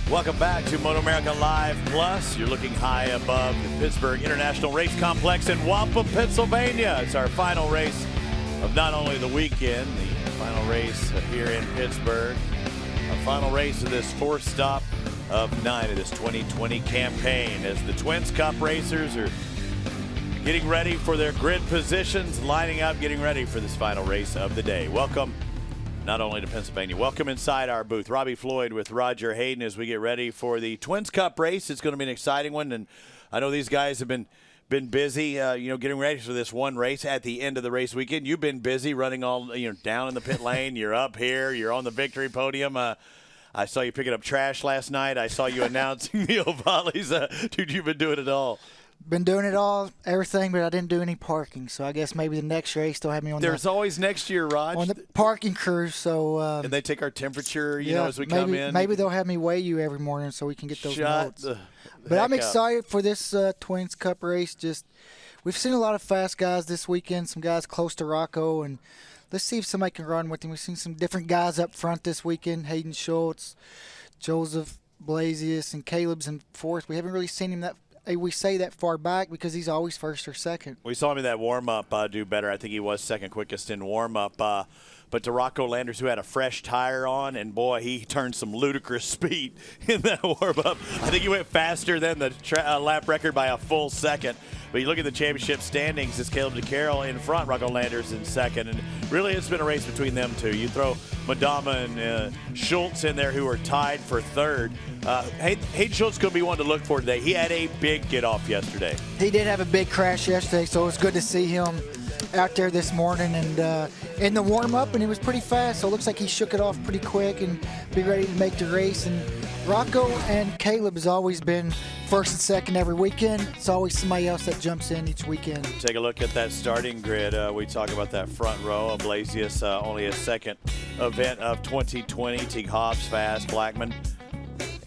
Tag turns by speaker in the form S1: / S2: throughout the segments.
S1: Welcome back to MotoAmerica Live Plus. You're looking high above the Pittsburgh International Race Complex in Waupun, Pennsylvania. It's our final race of not only the weekend, the final race here in Pittsburgh, our final race of this fourth stop of 9 of this 2020 campaign as the Twins Cup racers are getting ready for their grid positions, lining up, getting ready for this final race of the day. Welcome not only to Pennsylvania, welcome inside our booth. Robbie Floyd with Roger Hayden as we get ready for the Twins Cup race. It's going to be an exciting one, and I know these guys have been busy, getting ready for this one race at the end of the race weekend. You've been busy running all, down in the pit lane. You're up here. You're on the victory podium. I saw you picking up trash last night. I saw you announcing the Ovales. Dude, you've been doing it all.
S2: Been doing it all, everything, but I didn't do any parking. So I guess maybe the next race they'll have me on.
S1: There's always next year, Raj.
S2: On the parking crew. So
S1: and they take our temperature, as we come in.
S2: Maybe they'll have me weigh you every morning so we can get those notes. But I'm excited for this Twins Cup race. We've seen a lot of fast guys this weekend. Some guys close to Rocco, and let's see if somebody can run with him. We've seen some different guys up front this weekend. Hayden Schultz, Joseph Blasius, and Caleb's in fourth. We haven't really seen him that far back because he's always first or second.
S1: We saw him in that warm-up do better. I think he was second quickest in warm-up. But to Rocco Landers, who had a fresh tire on, and boy, he turned some ludicrous speed in that warm-up. I think he went faster than the lap record by a full second. But you look at the championship standings, it's Caleb DeCarroll in front, Rocco Landers in second. And really, it's been a race between them two. You throw Madama and Schultz in there, who are tied for third. Hayden Schultz going to be one to look for today. He had a big get-off yesterday.
S2: He did have a big crash yesterday, so it was good to see him out there this morning and in the warm-up, and he was pretty fast, so it looks like he shook it off pretty quick and be ready to make the race. And Rocco and Caleb has always been first and second every weekend. It's always somebody else that jumps in each weekend.
S1: Take a look at that starting grid. We talk about that front row of Blasius, only a second event of 2020. Teague Hobbs, fast, Blackman,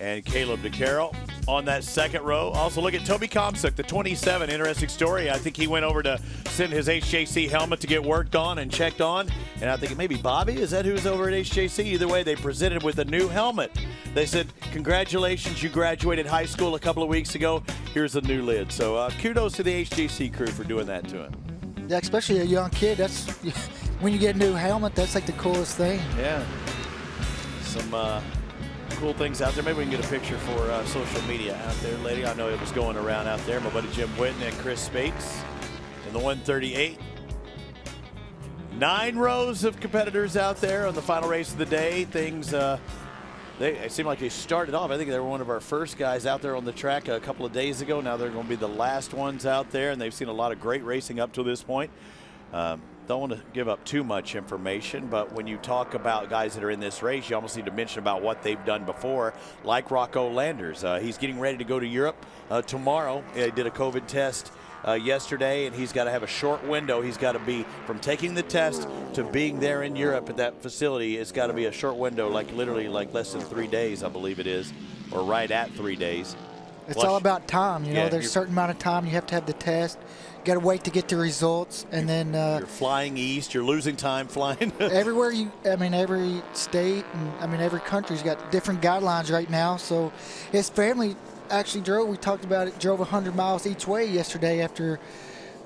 S1: and Caleb DeCarroll on that second row. Also look at Toby Komsuk, the 27. Interesting story. I think he went over to send his HJC helmet to get worked on and checked on. And I think maybe Bobby, is that who's over at HJC? Either way, they presented with a new helmet. They said, congratulations, you graduated high school a couple of weeks ago. Here's a new lid. So kudos to the HJC crew for doing that to him.
S2: Yeah, especially a young kid. That's when you get a new helmet, that's like the coolest thing.
S1: Yeah. Some cool things out there. Maybe we can get a picture for social media out there, lady. I know it was going around out there. My buddy Jim Whitten and Chris Spates in the 138. 9 rows of competitors out there on the final race of the day. Things, it seemed like they started off. I think they were one of our first guys out there on the track a couple of days ago. Now they're going to be the last ones out there, and they've seen a lot of great racing up to this point. Don't want to give up too much information, but when you talk about guys that are in this race, you almost need to mention about what they've done before, like Rocco Landers. He's getting ready to go to Europe tomorrow. He did a COVID test yesterday, and he's got to have a short window. He's got to be, from taking the test to being there in Europe at that facility, it's got to be a short window, like literally like less than 3 days, I believe it is, or right at 3 days.
S2: It's all about time, there's a certain amount of time you have to have the test. Got to wait to get the results, and then
S1: you're flying east. You're losing time flying.
S2: every state and every country's got different guidelines right now. So his family actually drove. We talked about it. Drove 100 miles each way yesterday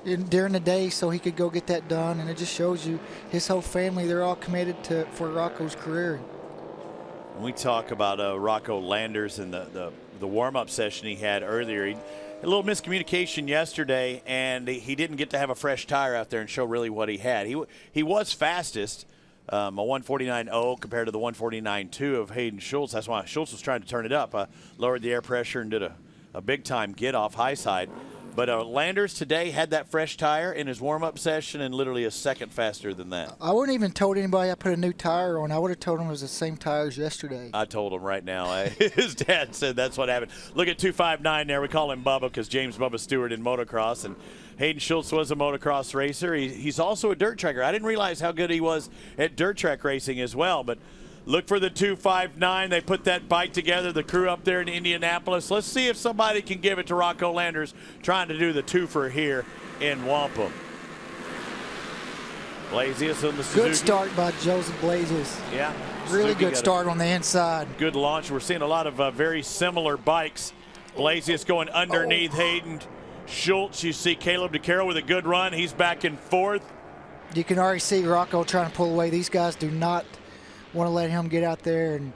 S2: during the day, so he could go get that done. And it just shows you his whole family. They're all committed for Rocco's career.
S1: When we talk about Rocco Landers and the warm-up session he had earlier, a little miscommunication yesterday, and he didn't get to have a fresh tire out there and show really what he had. He was fastest, a 149.0 compared to the 149.2 of Hayden Schultz. That's why Schultz was trying to turn it up, lowered the air pressure and did a big-time get-off high side. But Landers today had that fresh tire in his warm-up session and literally a second faster than that.
S2: I wouldn't even told anybody I put a new tire on. I would have told him it was the same tire as yesterday.
S1: I told him right now. His dad said that's what happened. Look at 259 there. We call him Bubba because James Bubba Stewart in motocross. And Hayden Schultz was a motocross racer. He's also a dirt tracker. I didn't realize how good he was at dirt track racing as well. But look for the 259. They put that bike together, the crew up there in Indianapolis. Let's see if somebody can give it to Rocco Landers trying to do the twofer here in Waupun. Blasius on the Suzuki.
S2: Good start by Joseph Blasius.
S1: Yeah.
S2: Really good start on the inside.
S1: Good launch. We're seeing a lot of very similar bikes. Blasius going underneath Hayden Schultz. You see Caleb DeCarroll with a good run. He's back in fourth.
S2: You can already see Rocco trying to pull away. These guys do not want to let him get out there and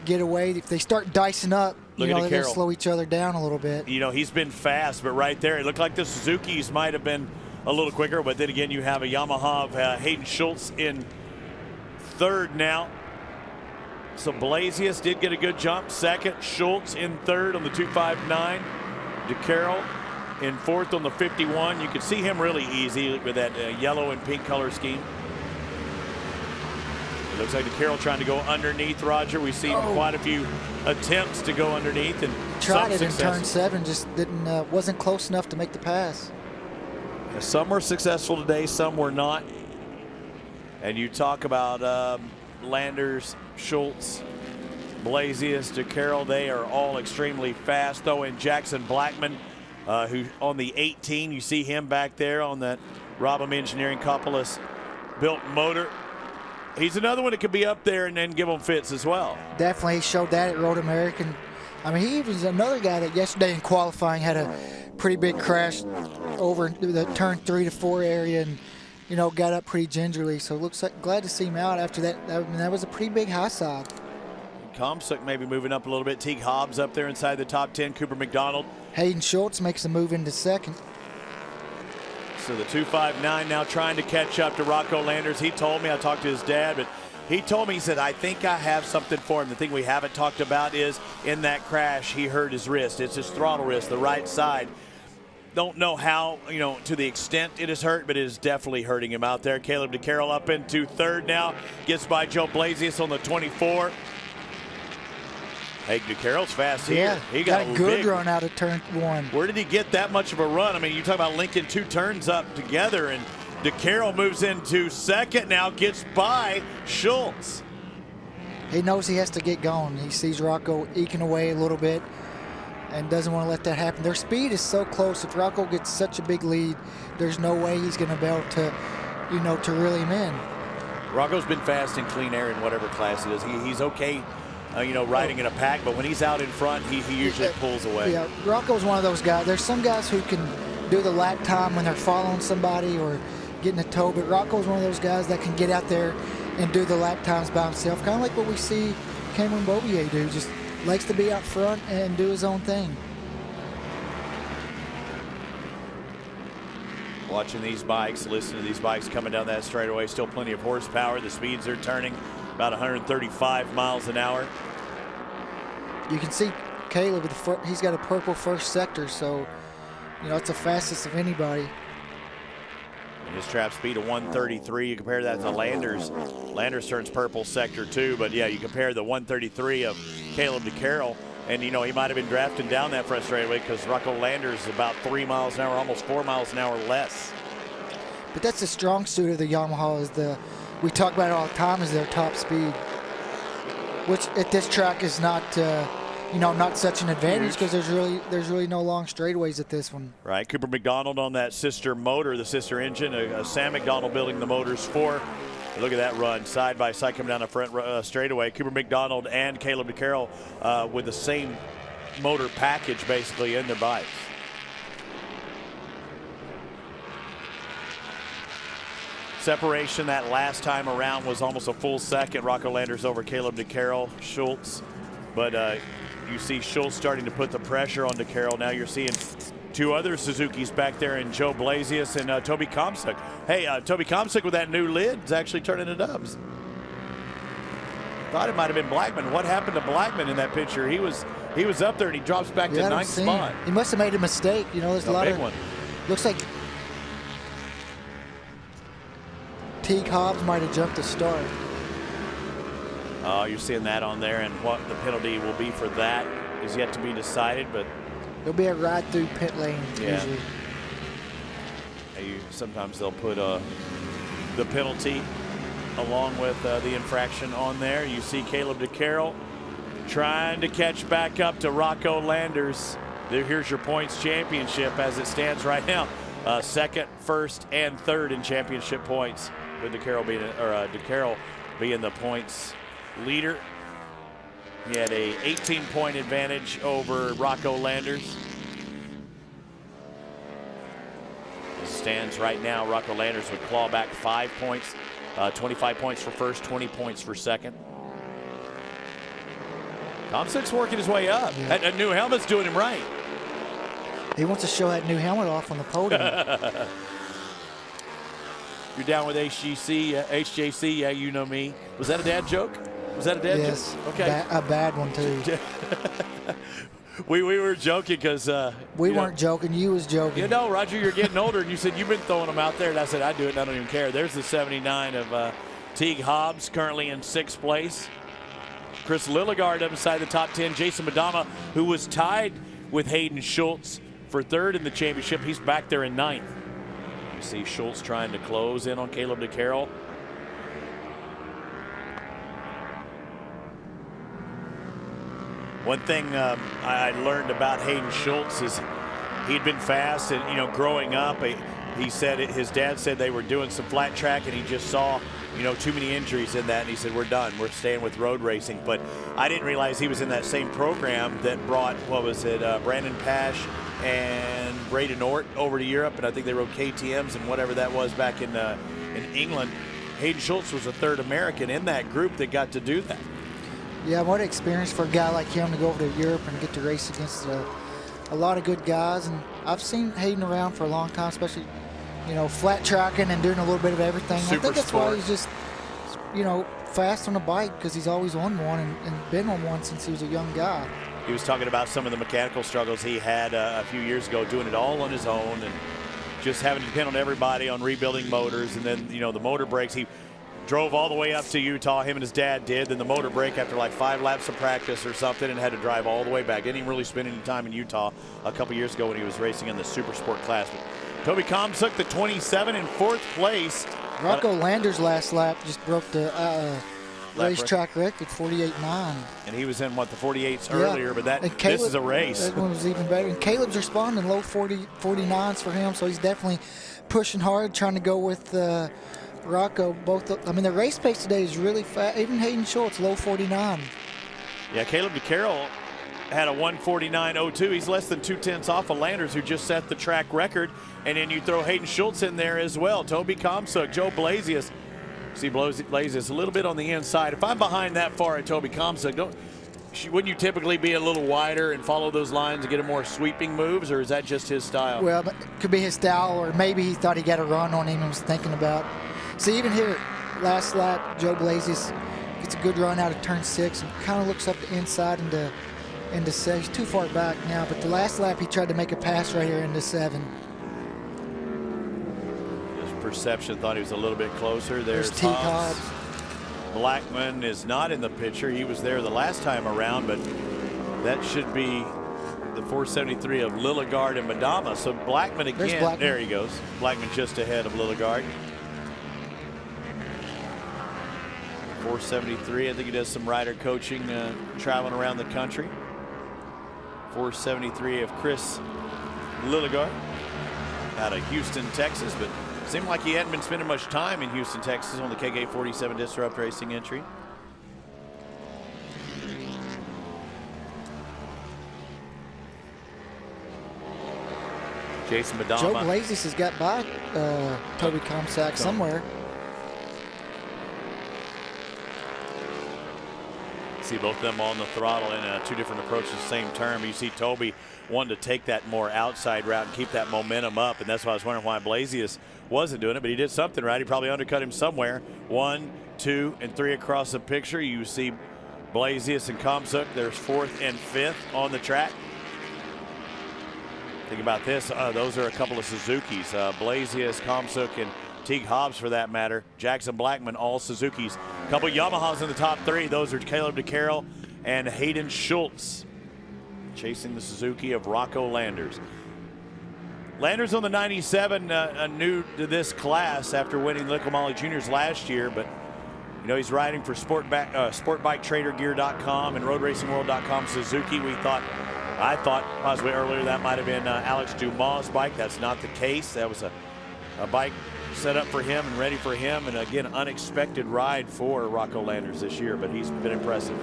S2: get away. If they start dicing up, they're going to slow each other down a little bit.
S1: You know, he's been fast, but right there, it looked like the Suzukis might have been a little quicker, but then again, you have a Yamaha of Hayden Schultz in third now. So Blasius did get a good jump. Second, Schultz in third on the 259. DeCarroll in fourth on the 51. You can see him really easy with that yellow and pink color scheme. It looks like DeCarroll trying to go underneath, Roger. We've seen quite a few attempts to go underneath, and
S2: tried it in turn 7, just wasn't close enough to make the pass.
S1: Some were successful today, some were not. And you talk about Landers, Schultz, Blasius, DeCarroll, they are all extremely fast. Though in Jackson Blackman, who on the 18, you see him back there on that Robham Engineering Coppolis built motor. He's another one that could be up there and then give them fits as well.
S2: Definitely, he showed that at MotoAmerica. I mean, he was another guy that yesterday in qualifying had a pretty big crash over the turn 3 to 4 area, and got up pretty gingerly. So it looks like glad to see him out after that. That was a pretty big high side.
S1: Comstock maybe moving up a little bit. Teague Hobbs up there inside the top 10. Cooper McDonald.
S2: Hayden Schultz makes a move into second.
S1: So the 259 now trying to catch up to Rocco Landers. He told me, I talked to his dad, but he told me, he said, I think I have something for him. The thing we haven't talked about is in that crash, he hurt his wrist. It's his throttle wrist, the right side. Don't know how, to the extent it is hurt, but it is definitely hurting him out there. Caleb DeCarroll up into third now. Gets by Joe Blasius on the 24. Hey, DeCarroll's fast here.
S2: Yeah,
S1: he
S2: got a good run out of turn 1.
S1: Where did he get that much of a run? I mean, you talk about linking 2 turns up together, and DeCarroll moves into second now, gets by Schultz.
S2: He knows he has to get going. He sees Rocco eking away a little bit and doesn't want to let that happen. Their speed is so close. If Rocco gets such a big lead, there's no way he's going to be able to, to reel him in.
S1: Rocco's been fast in clean air in whatever class it is. He's okay, riding in a pack, but when he's out in front, he usually pulls away.
S2: Yeah, Rocco's one of those guys. There's some guys who can do the lap time when they're following somebody or getting a tow, but Rocco's one of those guys that can get out there and do the lap times by himself, kind of like what we see Cameron Beaubier do. Just likes to be out front and do his own thing.
S1: Watching these bikes, listening to these bikes coming down that straightaway, still plenty of horsepower. The speeds are turning about 135 miles an hour.
S2: You can see Caleb with he's got a purple first sector, so it's the fastest of anybody.
S1: And his trap speed of 133. You compare that to Landers. Landers turns purple sector too, but yeah, you compare the 133 of Caleb DeCarroll, and he might have been drafting down that front straightaway because Rocco Landers is about 3 miles an hour, almost 4 miles an hour less.
S2: But that's the strong suit of the Yamaha, is we talk about it all the time, is their top speed, which at this track is not not such an advantage because there's really no long straightaways at this one.
S1: Right, Cooper McDonald on that sister motor, the sister engine, Sam McDonald building the motors for. Look at that run, side by side coming down the front straightaway. Cooper McDonald and Caleb DeCarroll with the same motor package basically in their bikes. Separation that last time around was almost a full second. Rocco Landers over Caleb DeCarroll, Schultz, but you see Schultz starting to put the pressure on DeCarroll. Now you're seeing 2 other Suzukis back there in Joe Blasius and Toby Comstock. Hey, Toby Comstock with that new lid is actually turning to dubs. Thought it might have been Blackman. What happened to Blackman in that picture? He was up there and he drops back to 9th spot.
S2: He must have made a mistake. There's a lot
S1: big
S2: of
S1: one.
S2: Looks like Teague Hobbs might have jumped the start.
S1: Oh, you're seeing that on there, and what the penalty will be for that is yet to be decided, but
S2: there'll be a ride through pit lane usually.
S1: Sometimes they'll put the penalty along with the infraction on there. You see Caleb DeCarroll trying to catch back up to Rocco Landers. Here's your points championship as it stands right now. second, first, and third in championship points, with DeCarroll being the points leader. He had a 18-point advantage over Rocco Landers. It stands right now, Rocco Landers would claw back 5 points, 25 points for first, 20 points for second. Comstock's working his way up.
S2: Yeah.
S1: That new helmet's doing him right.
S2: He wants to show that new helmet off on the podium.
S1: You're down with HJC, yeah, you know me. Was that a dad joke? Was that a dad joke?
S2: Yes,
S1: okay.
S2: A bad one too.
S1: we were joking because
S2: we weren't joking. You was joking.
S1: You know, Roger, you're getting older, and you said you've been throwing them out there, and I said I do it, and I don't even care. There's the 79 of Teague Hobbs, currently in 6th place. Chris Lilligard up inside the top 10. Jason Madama, who was tied with Hayden Schultz for 3rd in the championship, he's back there in 9th. You see Schultz trying to close in on Caleb DeCarroll. One thing I learned about Hayden Schultz is he'd been fast, and growing up, he said his dad said they were doing some flat track, and he just saw too many injuries in that, and he said, we're done, we're staying with road racing. But I didn't realize he was in that same program that brought, Brandon Pash and Braden Ort over to Europe, and I think they rode KTMs and whatever that was back in England. Hayden Schultz was the 3rd American in that group that got to do that.
S2: Yeah, what an experience for a guy like him to go over to Europe and get to race against a lot of good guys. And I've seen Hayden around for a long time, especially, flat tracking and doing a little bit of everything.
S1: Super
S2: I think that's
S1: sport.
S2: why he's just, fast on a bike, because he's always on one and been on one since he was a young guy.
S1: He was talking about some of the mechanical struggles he had a few years ago, doing it all on his own and just having to depend on everybody on rebuilding motors. And then, the motor brakes. He drove all the way up to Utah, him and his dad did. Then the motor break after like 5 laps of practice or something, and had to drive all the way back. Didn't even really spend any time in Utah a couple years ago when he was racing in the super sport class. But Toby Comstock, the 27 in 4th place.
S2: Rocco Landers' last lap just broke the racetrack record, 48.9.
S1: And he was in, the 48s earlier, but this is a race.
S2: That one was even better. And Caleb's responding, low 49s for him, so he's definitely pushing hard, trying to go with Rocco. The race pace today is really fast. Even Hayden Schultz, low 49.
S1: Yeah, Caleb DeCarroll had a 1:49.02. He's less than 2/10 off of Landers, who just set the track record. And then you throw Hayden Schultz in there as well. Toby Comstock, Joe Blasius. See Blasius a little bit on the inside. If I'm behind that far at Toby Comstock, wouldn't you typically be a little wider and follow those lines and get a more sweeping moves, or is that just his style?
S2: Well, it could be his style, or maybe he thought he got a run on him and was thinking about. See, even here, last lap, Joe Blasius gets a good run out of turn 6 and kind of looks up the inside into 6. He's too far back now, but the last lap he tried to make a pass right here into 7.
S1: His perception thought he was a little bit closer. There's
S2: Teague Hobbs.
S1: Blackman is not in the picture. He was there the last time around, but that should be the 473 of Lilligard and Madama. So Blackman again.
S2: Blackman.
S1: There he goes. Blackman just ahead of Lilligard. 473. I think he does some rider coaching, traveling around the country. 473 of Chris Lilligard out of Houston, Texas, but seemed like he hadn't been spending much time in Houston, Texas on the KK47 Disrupt Racing entry. Jason Madama.
S2: Joe Blasius has got by Toby Comstock somewhere.
S1: See both of them on the throttle in 2 different approaches, same turn. You see Toby wanted to take that more outside route and keep that momentum up, and that's why I was wondering why Blasius wasn't doing it, but he did something right. He probably undercut him somewhere. 1, 2, and 3 across the picture. You see Blasius and Comstock. There's 4th and 5th on the track. Think about this. Those are a couple of Suzukis. Blasius, Comstock, and Teague Hobbs, for that matter. Jackson Blackman, all Suzukis. A couple Yamahas in the top 3. Those are Caleb DeCarroll and Hayden Schultz, chasing the Suzuki of Rocco Landers. Landers on the 97, new to this class after winning Liqui Juniors last year, but he's riding for SportBikeTraderGear.com and RoadRacingWorld.com Suzuki. We thought I thought possibly earlier that might have been Alex Dumas' bike. That's not the case. That was a bike set up for him and ready for him. And again, unexpected ride for Rocco Landers this year, but he's been impressive.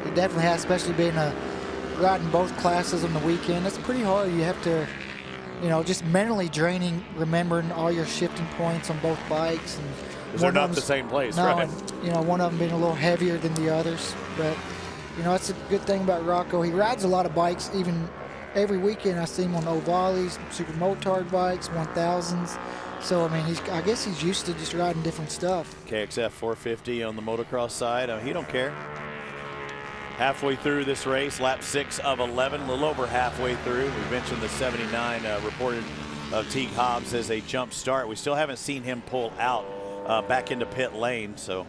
S2: He definitely has, especially being riding both classes on the weekend. It's pretty hard. You have to, you know, just mentally draining, remembering all your shifting points on both bikes. And
S1: they're not the same place,
S2: no,
S1: right?
S2: And, you know, one of them being a little heavier than the others. But, you know, that's a good thing about Rocco. He rides a lot of bikes. Even every weekend I see him on Ovales, Super Motard bikes, 1000s. So, I mean, I guess he's used to just riding different stuff.
S1: KXF 450 on the motocross side. He don't care. Halfway through this race, lap 6 of 11, a little over halfway through. We mentioned the 79 reported of Teague Hobbs as a jump start. We still haven't seen him pull out back into pit lane. So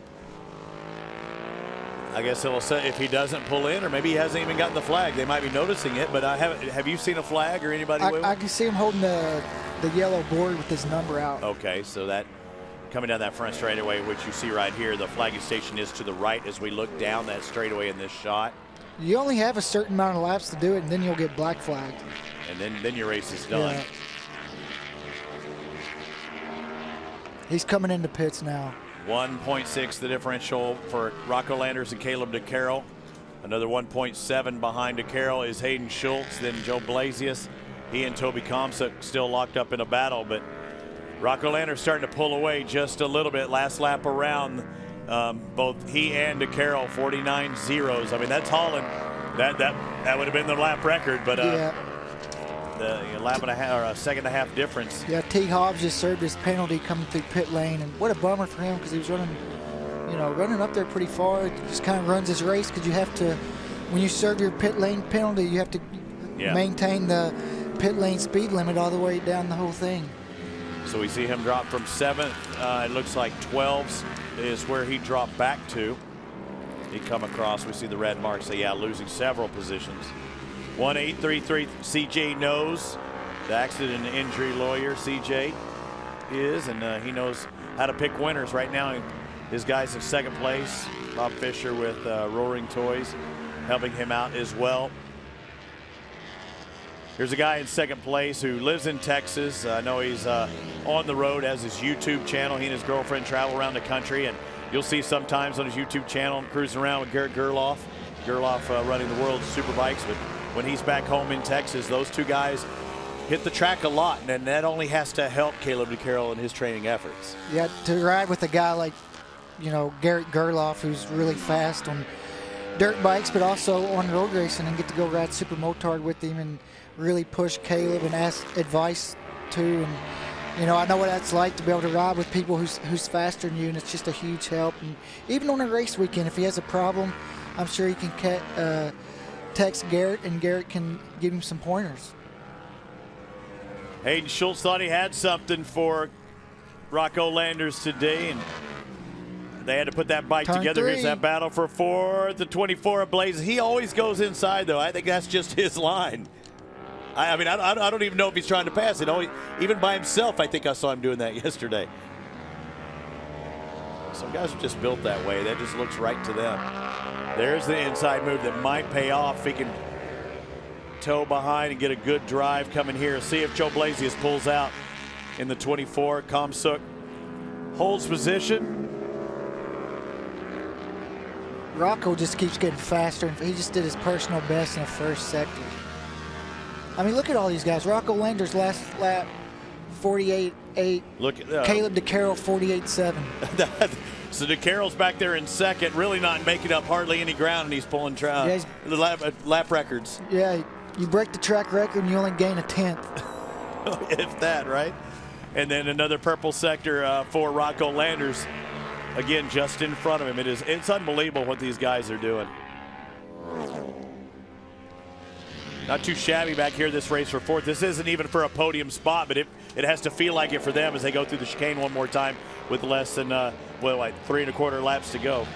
S1: I guess he'll say if he doesn't pull in, or maybe he hasn't even gotten the flag. They might be noticing it, but have you seen a flag or anybody?
S2: I can see him holding the yellow board with his number out.
S1: Okay, so that coming down that front straightaway, which you see right here, the flagging station is to the right as we look down that straightaway in this shot.
S2: You only have a certain amount of laps to do it, and then you'll get black flagged.
S1: And then your race is done.
S2: Yeah. He's coming into pits now.
S1: 1.6 the differential for Rocco Landers and Caleb DeCarroll. Another 1.7 behind DeCarroll is Hayden Schultz, then Joe Blasius. He and Toby Comstock still locked up in a battle, but Rocco Landers starting to pull away just a little bit. Last lap around, both he and DeCarroll 49 zeros. I mean, that's hauling. That would have been the lap record, but
S2: yeah.
S1: The lap and a half, or a second and a half difference.
S2: Yeah, Teague Hobbs just served his penalty coming through pit lane, and what a bummer for him because he was running up there pretty far. It just kind of runs his race because you have to, when you serve your pit lane penalty, you have to maintain the pit lane speed limit all the way down the whole thing.
S1: So we see him drop from 7th. It looks like 12th is where he dropped back to. He come across. We see the red mark. So yeah, losing several positions. 1833 CJ knows. The accident and injury lawyer CJ is, and he knows how to pick winners right now. His guys in second place. Bob Fisher with Roaring Toys helping him out as well. Here's a guy in second place who lives in Texas. I know he's on the road, has his YouTube channel. He and his girlfriend travel around the country, and you'll see sometimes on his YouTube channel cruising around with Garrett Gerloff. Gerloff running the world's superbikes, but when he's back home in Texas, those two guys hit the track a lot, and that only has to help Caleb DeCarroll in his training efforts.
S2: Yeah, to ride with a guy like, Garrett Gerloff, who's really fast on dirt bikes, but also on road racing, and get to go ride Super Motard with him and really push Caleb and ask advice too. And I know what that's like to be able to ride with people who's faster than you, and it's just a huge help. And even on a race weekend, if he has a problem, I'm sure he can text Garrett, and Garrett can give him some pointers.
S1: Hayden Schultz thought he had something for Rocco Landers today, and they had to put that bike together.
S2: 3.
S1: Here's that battle for 4th, the 24 ablaze. He always goes inside, though. I think that's just his line. I mean, I don't even know if he's trying to pass it. Even by himself, I think I saw him doing that yesterday. Some guys are just built that way. That just looks right to them. There's the inside move that might pay off. He can toe behind and get a good drive coming here. See if Joe Blasius pulls out in the 24. Comstock holds position.
S2: Rocco just keeps getting faster. He just did his personal best in the first sector. I mean, look at all these guys. Rocco Landers last lap, 48.8.
S1: Look at
S2: Caleb DeCarroll, 48.7.
S1: So DeCarroll's back there in second, really not making up hardly any ground, and he's pulling lap records.
S2: Yeah, you break the track record and you only gain a 10th.
S1: If that, right? And then another purple sector for Rocco Landers. Again, just in front of him. It's unbelievable what these guys are doing. Not too shabby back here this race for 4th. This isn't even for a podium spot, but it has to feel like it for them as they go through the chicane one more time with less than 3 1/4 laps to go.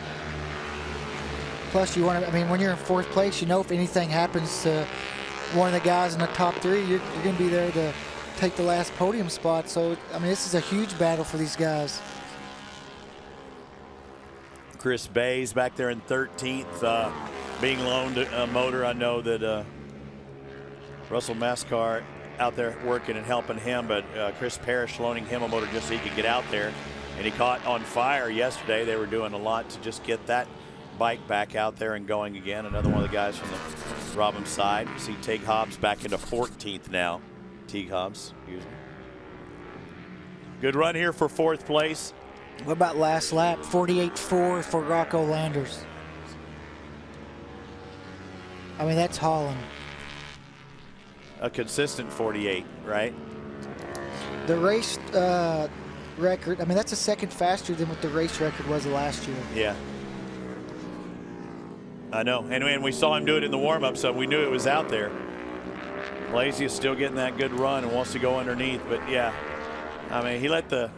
S2: Plus, when you're in 4th place, if anything happens to one of the guys in the top 3, you're going to be there to take the last podium spot. So, this is a huge battle for these guys.
S1: Chris Bay's back there in 13th, being loaned a motor. I know that Russell Mascar out there working and helping him, but Chris Parrish loaning him a motor just so he could get out there. And he caught on fire yesterday. They were doing a lot to just get that bike back out there and going again. Another one of the guys from the Robham side. You see Teague Hobbs back into 14th now. Teague Hobbs, excuse me. Good run here for 4th place.
S2: What about last lap? 48.4 for Rocco Landers. I mean, that's hauling.
S1: A consistent 48, right?
S2: The race record, I mean, that's a second faster than what the race record was last year.
S1: Yeah. I know. And we saw him do it in the warm-up, so we knew it was out there. Blasey is still getting that good run and wants to go underneath, but yeah. I mean, he let the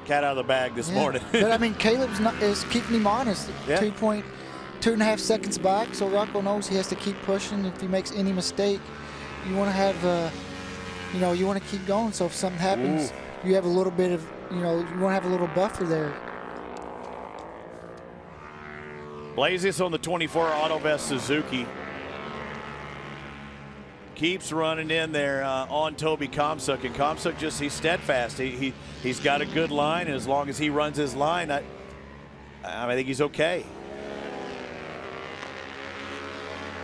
S1: cat out of the bag this morning.
S2: But I mean, Caleb's is keeping him honest.
S1: Yeah.
S2: 2.5 seconds back, so Rocco knows he has to keep pushing. If he makes any mistake, you want to have, you want to keep going. So if something happens, you have a little bit of, you want to have a little buffer there.
S1: Blasius on the 24 AutoVest Suzuki. Keeps running in there on Toby Komsuk, and Komsuk he's steadfast. He's got a good line, and as long as he runs his line, I think he's okay.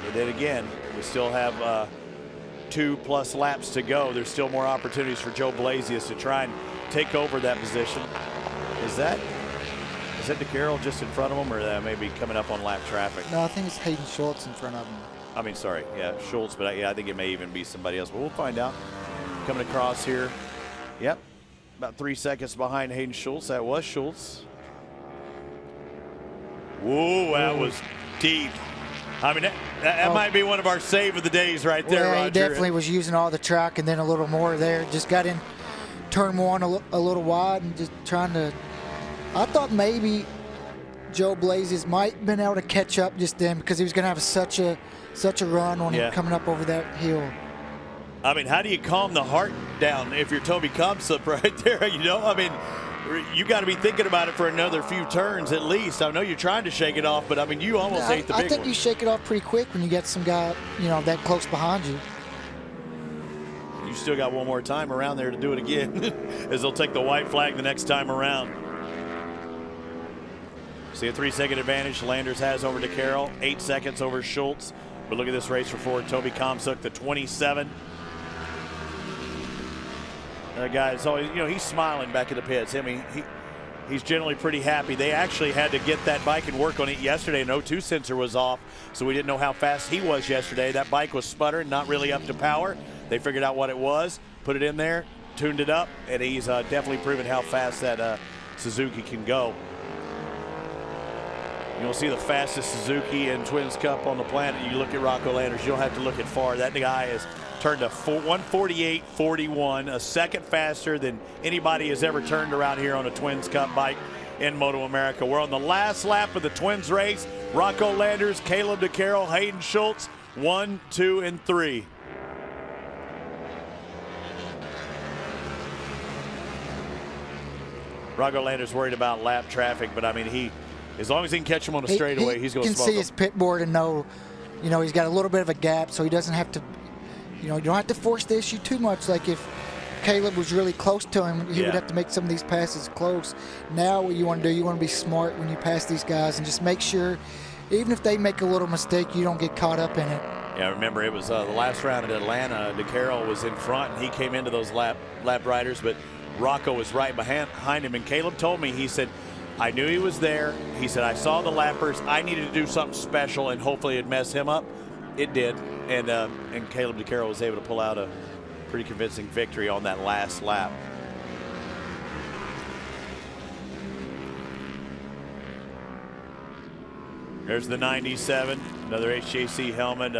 S1: But then again, we still have 2+ laps to go. There's still more opportunities for Joe Blasius to try and take over that position. Is that DeCarroll just in front of him, or that may be coming up on lap traffic?
S2: No, I think it's Hayden Schultz in front of him.
S1: I mean, sorry, yeah, Schultz, but I think it may even be somebody else. But we'll find out. Coming across here. Yep, about 3 seconds behind Hayden Schultz. That was Schultz. Whoa, that was deep. I mean, that might be one of our save of the days right there,
S2: Roger.
S1: Roger.
S2: He definitely was using all the track and then a little more there. Just got in turn 1 a little wide and just trying to. I thought maybe Joe Blasius might have been able to catch up just then because he was going to have such a run on him coming up over that hill.
S1: I mean, how do you calm the heart down if you're Toby Komsuk right there? I mean, you got to be thinking about it for another few turns at least. I know you're trying to shake it off, but I mean, you almost ate the big one.
S2: I think you shake it off pretty quick when you get some guy, that close behind you.
S1: You still got one more time around there to do it again, as they'll take the white flag the next time around. See a 3-second advantage Landers has over DeCarroll, 8 seconds over Schultz. But look at this race for Ford. Toby Komsuk, the 27. That guy is always, he's smiling back in the pits. I mean, he's generally pretty happy. They actually had to get that bike and work on it yesterday. An O2 sensor was off, so we didn't know how fast he was yesterday. That bike was sputtering, not really up to power. They figured out what it was, put it in there, tuned it up, and he's definitely proven how fast that Suzuki can go. You'll see the fastest Suzuki and Twins Cup on the planet. You look at Rocco Landers, you don't have to look at far. That guy has turned a 1:48.41, a second faster than anybody has ever turned around here on a Twins Cup bike in MotoAmerica. We're on the last lap of the Twins race. Rocco Landers, Caleb DeCarroll, Hayden Schultz, 1, 2, and 3. Rocco Landers worried about lap traffic, but I mean, as long as he can catch him on a straightaway, he's going to smoke him.
S2: He can see his pit board and know, he's got a little bit of a gap, so he doesn't have to, you don't have to force the issue too much. Like if Caleb was really close to him, he would have to make some of these passes close. Now what you want to do, you want to be smart when you pass these guys and just make sure, even if they make a little mistake, you don't get caught up in it.
S1: Yeah, remember it was the last round at Atlanta. DeCarroll was in front, and he came into those lap riders, but Rocco was right behind him. And Caleb told me, he said, I knew he was there. He said, I saw the lappers. I needed to do something special, and hopefully it'd mess him up. It did, and Caleb DeCarroll was able to pull out a pretty convincing victory on that last lap. There's the 97, another HJC helmet.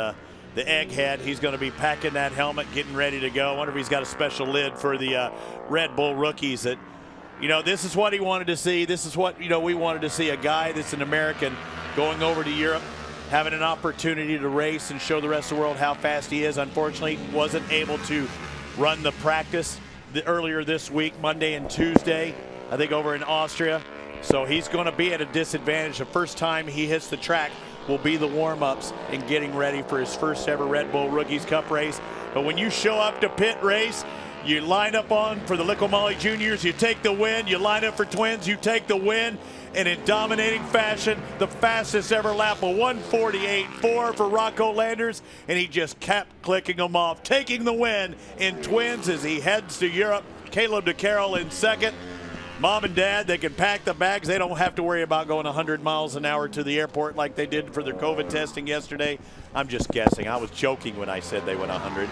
S1: The egghead, he's going to be packing that helmet, getting ready to go. I wonder if he's got a special lid for the Red Bull rookies that, this is what he wanted to see. This is what, we wanted to see, a guy that's an American going over to Europe, having an opportunity to race and show the rest of the world how fast he is. Unfortunately, wasn't able to run the practice earlier this week, Monday and Tuesday, I think over in Austria. So he's going to be at a disadvantage. The first time he hits the track will be the warm-ups and getting ready for his first ever Red Bull Rookies Cup race. But when you show up to pit race, you line up on for the Liqui-Moly Juniors, you take the win. You line up for twins, you take the win. And in dominating fashion, the fastest ever lap, a 1:48.4 for Rocco Landers, and he just kept clicking them off, taking the win in twins as he heads to Europe. Caleb DeCarroll in second. Mom and Dad, they can pack the bags. They don't have to worry about going 100 miles an hour to the airport like they did for their COVID testing yesterday. I'm just guessing. I was joking when I said they went 100.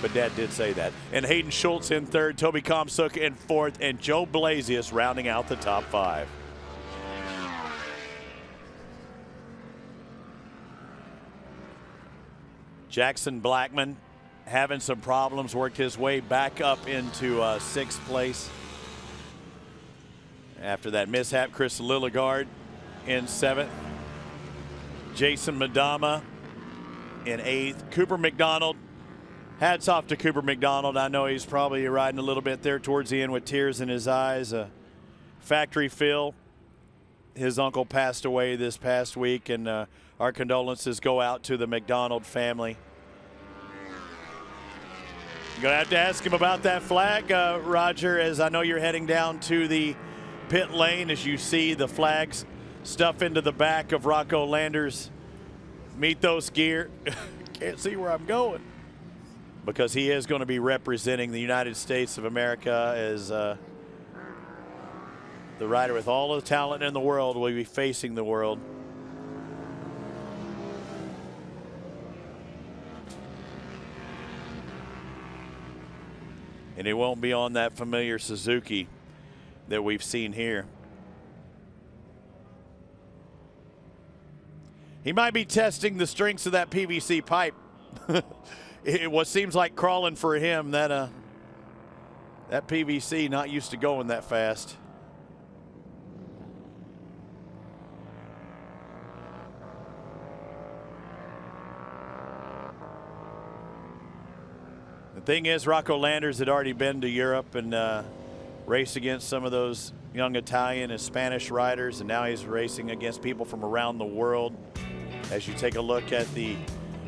S1: But Dad did say that. And Hayden Schultz in third, Toby Komsuk in fourth, and Joe Blasius rounding out the top 5. Jackson Blackman having some problems, worked his way back up into 6th place. After that mishap, Chris Lilligard in 7th. Jason Madama in 8th. Cooper McDonald. Hats off to Cooper McDonald. I know he's probably riding a little bit there towards the end with tears in his eyes. Factory Phil, his uncle passed away this past week, and our condolences go out to the McDonald family. You're going to have to ask him about that flag, Roger, as I know you're heading down to the pit lane as you see the flags stuff into the back of Rocco Landers' Mythos gear. Can't see where I'm going. Because he is going to be representing the United States of America as the rider with all the talent in the world will be facing the world. And it won't be on that familiar Suzuki that we've seen here. He might be testing the strengths of that PVC pipe. What seems like crawling for him, that PVC not used to going that fast. The thing is, Rocco Landers had already been to Europe and raced against some of those young Italian and Spanish riders, and now he's racing against people from around the world. As you take a look at the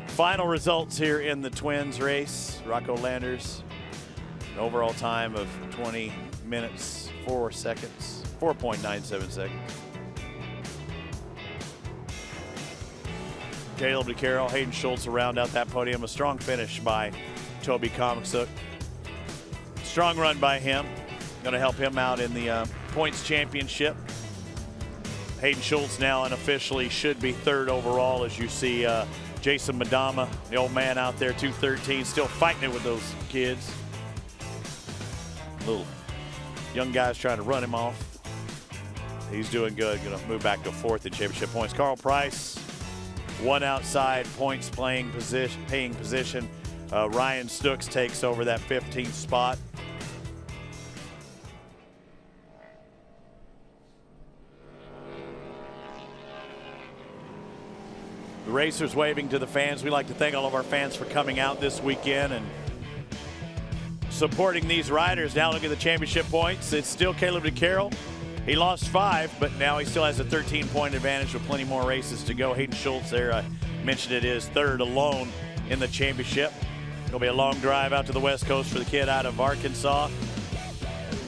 S1: final results here in the twins race, Rocco Landers, an overall time of 20 minutes, 4 seconds, 4.97 seconds. Caleb DeCarroll, Hayden Schultz to round out that podium. A strong finish by Toby Komsuk. Strong run by him. Going to help him out in the points championship. Hayden Schultz now unofficially should be 3rd overall, as you see Jason Madama, the old man out there, 213, still fighting it with those kids. Little young guys trying to run him off. He's doing good. Going to move back to 4th in championship points. Carl Price, 1 outside points paying position. Ryan Stooks takes over that 15th spot. The racers waving to the fans. We'd like to thank all of our fans for coming out this weekend and supporting these riders. Now look at the championship points. It's still Caleb DeCarroll. He lost 5, but now he still has a 13-point advantage with plenty more races to go. Hayden Schultz there, I mentioned it, is 3rd alone in the championship. It'll be a long drive out to the West Coast for the kid out of Arkansas.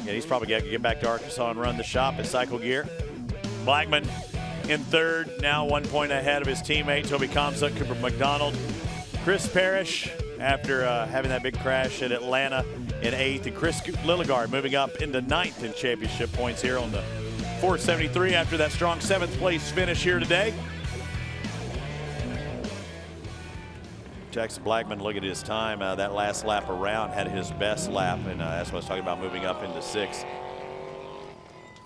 S1: Yeah, he's probably got to get back to Arkansas and run the shop at Cycle Gear. Blackman in 3rd, now 1 point ahead of his teammate, Toby Komsuk, Cooper McDonald. Chris Parrish, after having that big crash at Atlanta, in 8th. And Chris Lilligard moving up into 9th in championship points here on the 473 after that strong 7th place finish here today. Jackson Blackman, look at his time. That last lap around had his best lap, and that's what I was talking about, moving up into 6th.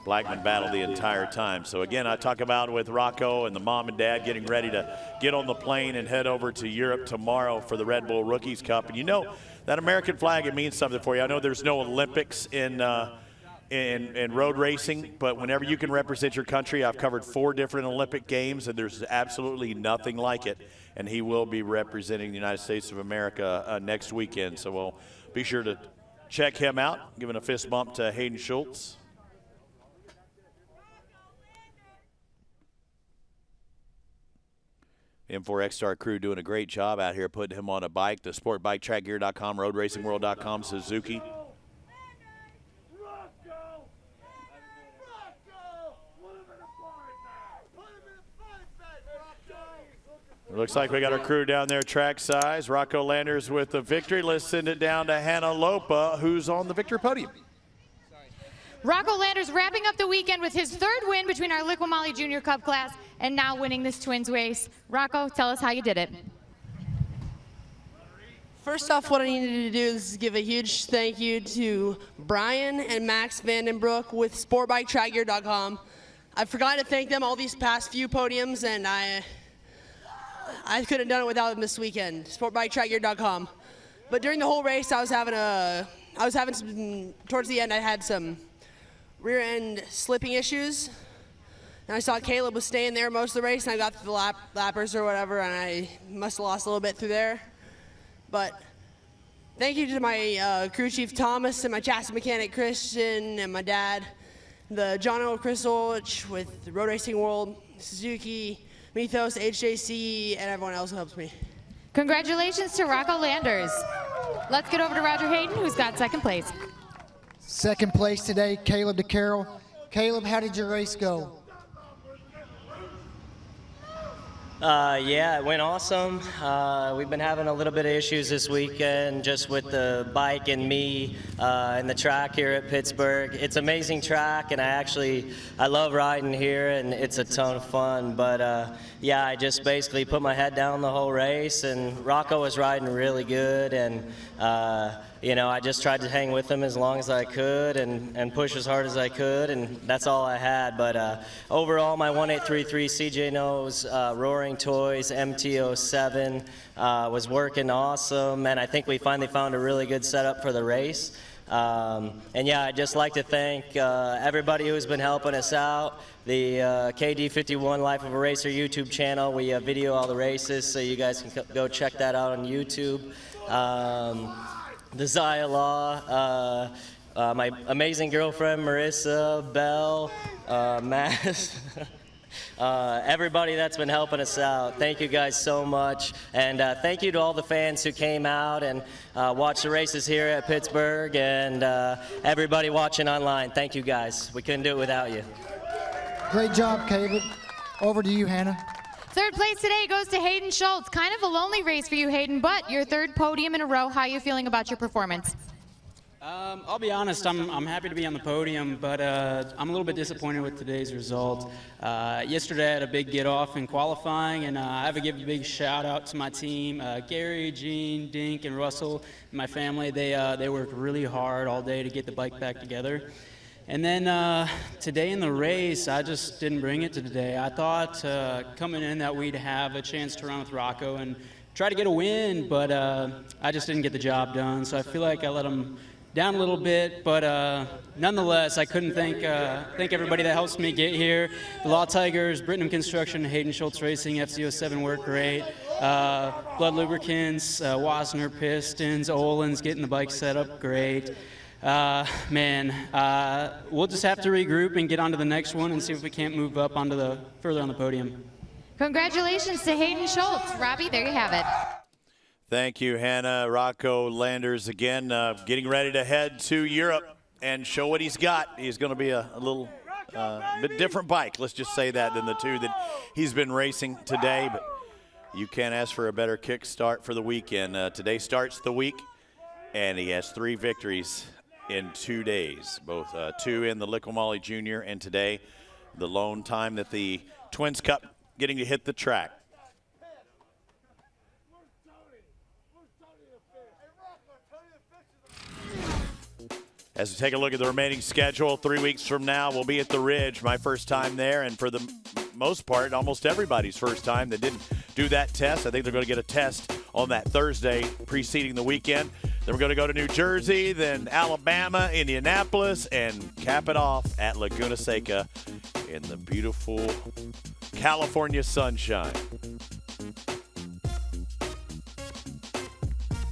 S1: Blackman battled the entire time. So again, I talk about with Rocco and the mom and dad getting ready to get on the plane and head over to Europe tomorrow for the Red Bull Rookies Cup. And you know, that American flag, it means something for you. I know there's no Olympics in road racing, but whenever you can represent your country, I've covered 4 different Olympic games, and there's absolutely nothing like it. And he will be representing the United States of America next weekend. So we'll be sure to check him out, giving a fist bump to Hayden Schultz. M4 X-Star crew doing a great job out here putting him on a bike. The sportbiketrackgear.com, roadracingworld.com, Suzuki. It looks like we got our crew down there track size. Rocco Landers with the victory. Let's send it down to Hannah Lopa, who's on the victory podium.
S3: Rocco Landers wrapping up the weekend with his 3rd win between our Liqui-Moly Junior Cup class and now winning this twins race. Rocco, tell us how you did it.
S4: First off, what I needed to do is give a huge thank you to Brian and Max Vandenbroek with sportbiketrackgear.com. I forgot to thank them all these past few podiums, and I couldn't have done it without them this weekend. Sportbiketrackgear.com. But during the whole race, I was having some, towards the end, I had some rear end slipping issues. And I saw Caleb was staying there most of the race, and I got to the lappers or whatever, and I must have lost a little bit through there. But thank you to my crew chief Thomas and my chassis mechanic Christian and my dad, the John O. Christlich with Road Racing World, Suzuki, Mythos, HJC, and everyone else who helps me.
S3: Congratulations to Rocco Landers. Let's get over to Roger Hayden, who's got 2nd place.
S2: 2nd place today, Caleb DeCarroll. Caleb, how did your race go?
S5: Yeah, it went awesome. We've been having a little bit of issues this weekend just with the bike and me and the track here at Pittsburgh. It's an amazing track, and I love riding here, and it's a ton of fun. But yeah, I just basically put my head down the whole race, and Rocco was riding really good, and you know, I just tried to hang with him as long as I could and push as hard as I could, and that's all I had. But overall, my 1833 CJ Nose Roaring Toys MT-07 was working awesome, and I think we finally found a really good setup for the race. And yeah, I'd just like to thank everybody who's been helping us out. The KD51 Life of a Racer YouTube channel. We video all the races, so you guys can go check that out on YouTube. The Zaya Law, my amazing girlfriend Marissa, Belle, Mass, everybody that's been helping us out. Thank you guys so much, and thank you to all the fans who came out and watched the races here at Pittsburgh, and everybody watching online. Thank you guys. We couldn't do it without you.
S2: Great job, Caleb. Over to you, Hannah.
S3: 3rd place today goes to Hayden Schultz. Kind of a lonely race for you, Hayden, but your 3rd podium in a row. How are you feeling about your performance?
S6: I'll be honest, I'm happy to be on the podium, but I'm a little bit disappointed with today's result. Yesterday I had a big get-off in qualifying, and I have to give a big shout-out to my team, Gary, Gene, Dink, and Russell, and my family. They worked really hard all day to get the bike back together. And then today in the race, I just didn't bring it to today. I thought coming in that we'd have a chance to run with Rocco and try to get a win, but I just didn't get the job done. So I feel like I let him down a little bit, but nonetheless, I couldn't thank everybody that helps me get here. The Law Tigers, Britnum Construction, Hayden Schultz Racing, FC07 worked great. Blood Lubricants, Wasner Pistons, Olin's getting the bike set up great. Man, we'll just have to regroup and get on to the next one and see if we can't move up onto further on the podium.
S3: Congratulations to Hayden Schultz. Robbie, there you have it.
S1: Thank you, Hannah. Rocco Landers again getting ready to head to Europe and show what he's got. He's going to be a little bit different bike, let's just say that, than the two that he's been racing today. But you can't ask for a better kickstart for the weekend. Today starts the week, and he has 3 victories in 2 days, both 2 in the Liqui-Moly Junior, and today the lone time that the Twins Cup getting to hit the track. As we take a look at the remaining schedule, 3 weeks from now, we'll be at the Ridge, my first time there, and for the most part, almost everybody's first time that didn't do that test. I think they're going to get a test on that Thursday preceding the weekend. Then we're going to go to New Jersey, then Alabama, Indianapolis, and cap it off at Laguna Seca in the beautiful California sunshine.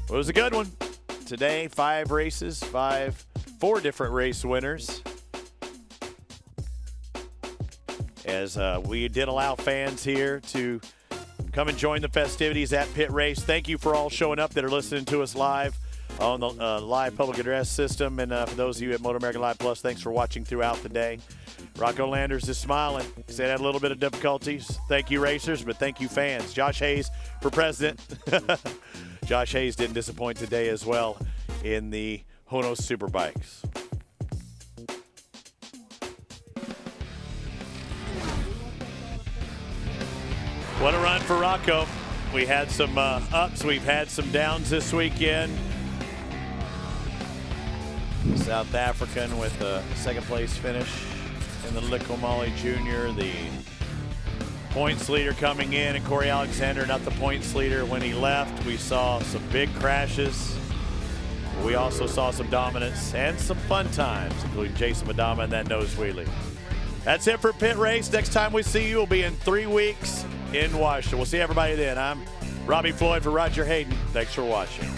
S1: It was a good one. Today, 5 races, 4 different race winners. As we did allow fans here to Come and join the festivities at PittRace. Thank you for all showing up that are listening to us live on the live public address system. And for those of you at MotoAmerica Live Plus, thanks for watching throughout the day. Rocco Landers is smiling. He said had a little bit of difficulties. Thank you, racers, but thank you, fans. Josh Hayes for president. Josh Hayes didn't disappoint today as well in the Honos Superbikes. What a run for Rocco. We had some ups, we've had some downs this weekend. South African with a second place finish in the Liqui Junior. The points leader coming in, and Corey Alexander not the points leader when he left. We saw some big crashes. We also saw some dominance and some fun times, including Jason Madama and that nose wheelie. That's it for PittRace. Next time we see you will be in 3 weeks in Washington. We'll see everybody then. I'm Robbie Floyd for Roger Hayden. Thanks for watching.